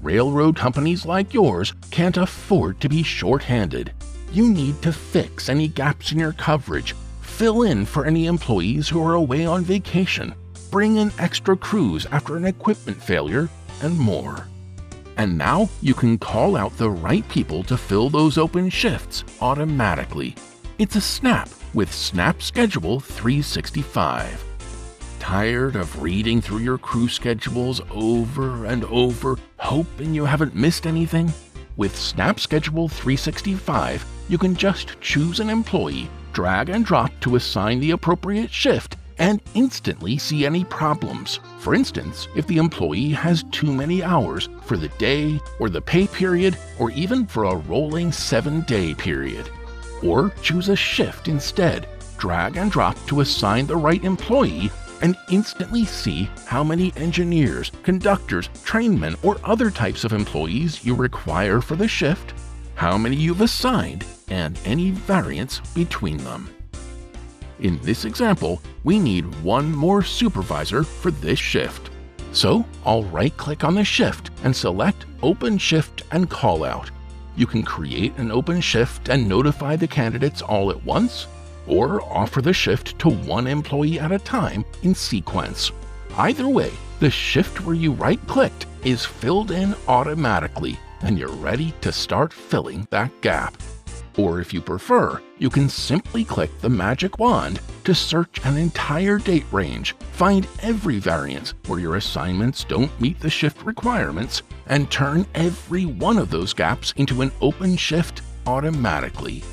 Railroad companies like yours can't afford to be short-handed. You need to fix any gaps in your coverage, fill in for any employees who are away on vacation, bring in extra crews after an equipment failure, and more. And now you can call out the right people to fill those open shifts automatically. It's a snap with Snap Schedule 365. Tired of reading through your crew schedules over and over, hoping you haven't missed anything? With Snap Schedule 365, you can just choose an employee, drag and drop to assign the appropriate shift, and instantly see any problems. For instance, if the employee has too many hours for the day or the pay period, or even for a rolling 7-day period. Or choose a shift instead, drag and drop to assign the right employee, and instantly see how many engineers, conductors, trainmen, or other types of employees you require for the shift, how many you've assigned, and any variance between them. In this example, we need one more supervisor for this shift. So I'll right-click on the shift and select Open Shift and Callout. You can create an open shift and notify the candidates all at once, or offer the shift to one employee at a time in sequence. Either way, the shift where you right-clicked is filled in automatically, and you're ready to start filling that gap. Or if you prefer, you can simply click the magic wand to search an entire date range, find every variance where your assignments don't meet the shift requirements, and turn every one of those gaps into an open shift automatically.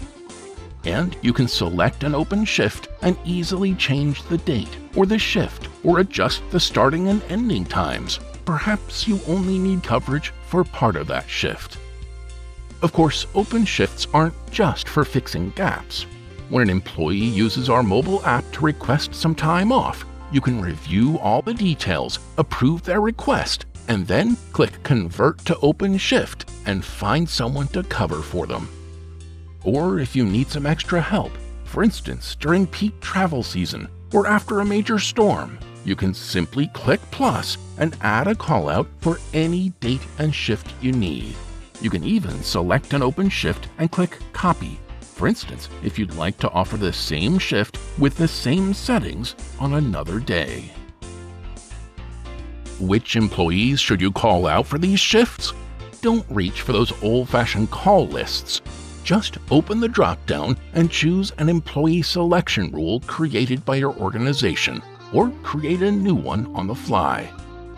And you can select an open shift and easily change the date or the shift or adjust the starting and ending times. Perhaps you only need coverage for part of that shift. Of course, open shifts aren't just for fixing gaps. When an employee uses our mobile app to request some time off, you can review all the details, approve their request, and then click Convert to Open Shift and find someone to cover for them. Or if you need some extra help, for instance during peak travel season or after a major storm, you can simply click plus and add a callout for any date and shift you need. You can even select an open shift and click Copy. For instance, if you'd like to offer the same shift with the same settings on another day. Which employees should you call out for these shifts? Don't reach for those old-fashioned call lists. Just open the drop-down and choose an employee selection rule created by your organization, or create a new one on the fly.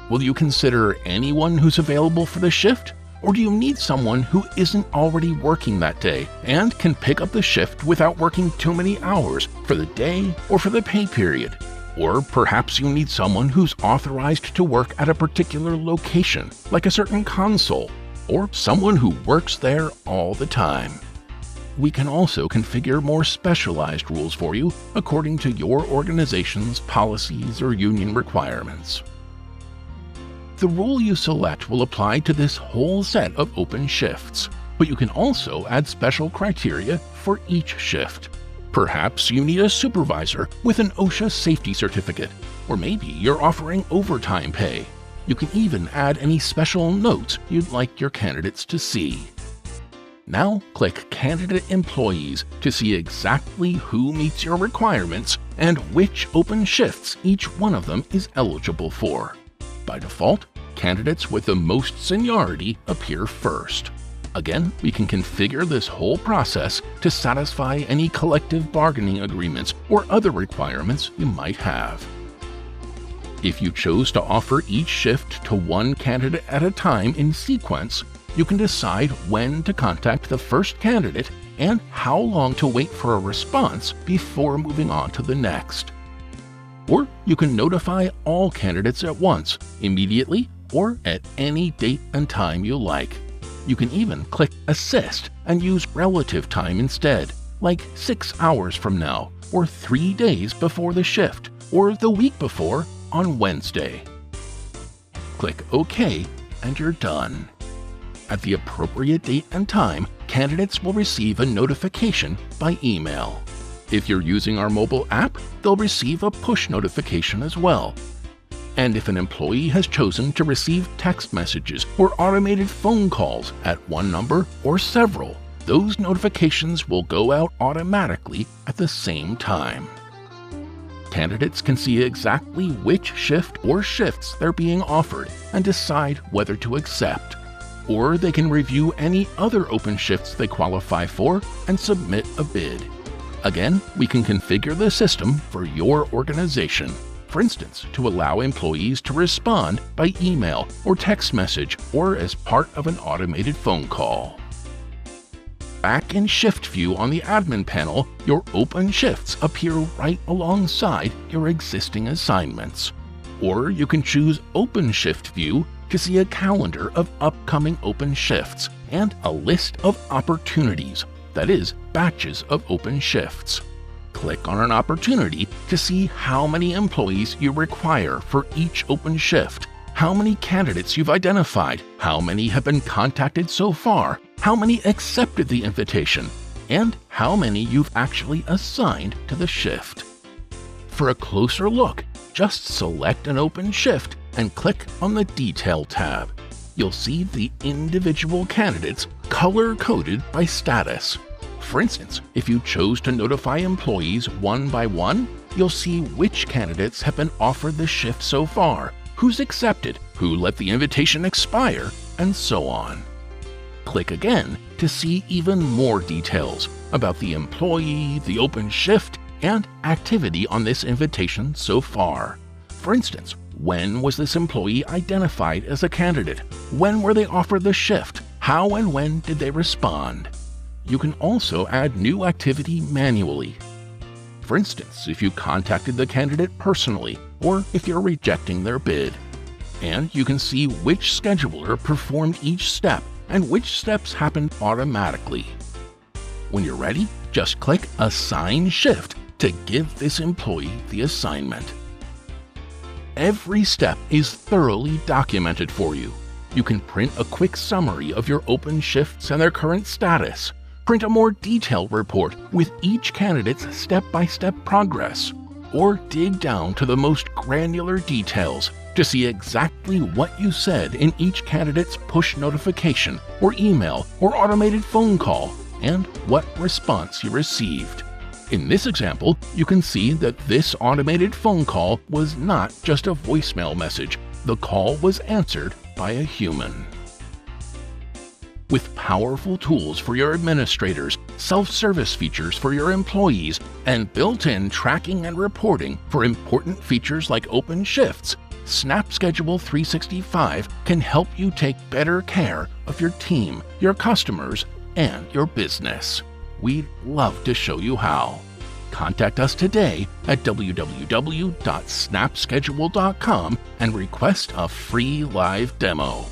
Will you consider anyone who's available for the shift? Or do you need someone who isn't already working that day and can pick up the shift without working too many hours for the day or for the pay period? Or perhaps you need someone who's authorized to work at a particular location, like a certain console, or someone who works there all the time. We can also configure more specialized rules for you according to your organization's policies or union requirements. The rule you select will apply to this whole set of open shifts, but you can also add special criteria for each shift. Perhaps you need a supervisor with an OSHA safety certificate, or maybe you're offering overtime pay. You can even add any special notes you'd like your candidates to see. Now click Candidate Employees to see exactly who meets your requirements and which open shifts each one of them is eligible for. By default, candidates with the most seniority appear first. Again, we can configure this whole process to satisfy any collective bargaining agreements or other requirements you might have. If you chose to offer each shift to one candidate at a time in sequence, you can decide when to contact the first candidate and how long to wait for a response before moving on to the next. Or you can notify all candidates at once, immediately, or at any date and time you like. You can even click Assist and use relative time instead, like 6 hours from now, or 3 days before the shift, or the week before on Wednesday. Click OK and you're done. At the appropriate date and time, candidates will receive a notification by email. If you're using our mobile app, they'll receive a push notification as well. And if an employee has chosen to receive text messages or automated phone calls at one number or several, those notifications will go out automatically at the same time. Candidates can see exactly which shift or shifts they're being offered and decide whether to accept. Or they can review any other open shifts they qualify for and submit a bid. Again, we can configure the system for your organization. For instance, to allow employees to respond by email or text message or as part of an automated phone call. Back in Shift View on the admin panel, your open shifts appear right alongside your existing assignments. Or you can choose Open Shift View to see a calendar of upcoming open shifts and a list of opportunities, that is, batches of open shifts. Click on an opportunity to see how many employees you require for each open shift, how many candidates you've identified, how many have been contacted so far, how many accepted the invitation, and how many you've actually assigned to the shift. For a closer look, just select an open shift and click on the Detail tab. You'll see the individual candidates color-coded by status. For instance, if you chose to notify employees one by one, you'll see which candidates have been offered the shift so far, who's accepted, who let the invitation expire, and so on. Click again to see even more details about the employee, the open shift, and activity on this invitation so far. For instance, when was this employee identified as a candidate? When were they offered the shift? How and when did they respond? You can also add new activity manually. For instance, if you contacted the candidate personally, or if you're rejecting their bid. And you can see which scheduler performed each step and which steps happened automatically. When you're ready, just click Assign Shift to give this employee the assignment. Every step is thoroughly documented for you. You can print a quick summary of your open shifts and their current status, print a more detailed report with each candidate's step-by-step progress, or dig down to the most granular details to see exactly what you said in each candidate's push notification or email or automated phone call and what response you received. In this example, you can see that this automated phone call was not just a voicemail message. The call was answered by a human. With powerful tools for your administrators, self-service features for your employees, and built-in tracking and reporting for important features like open shifts, SnapSchedule 365 can help you take better care of your team, your customers, and your business. We'd love to show you how. Contact us today at www.snapschedule.com and request a free live demo.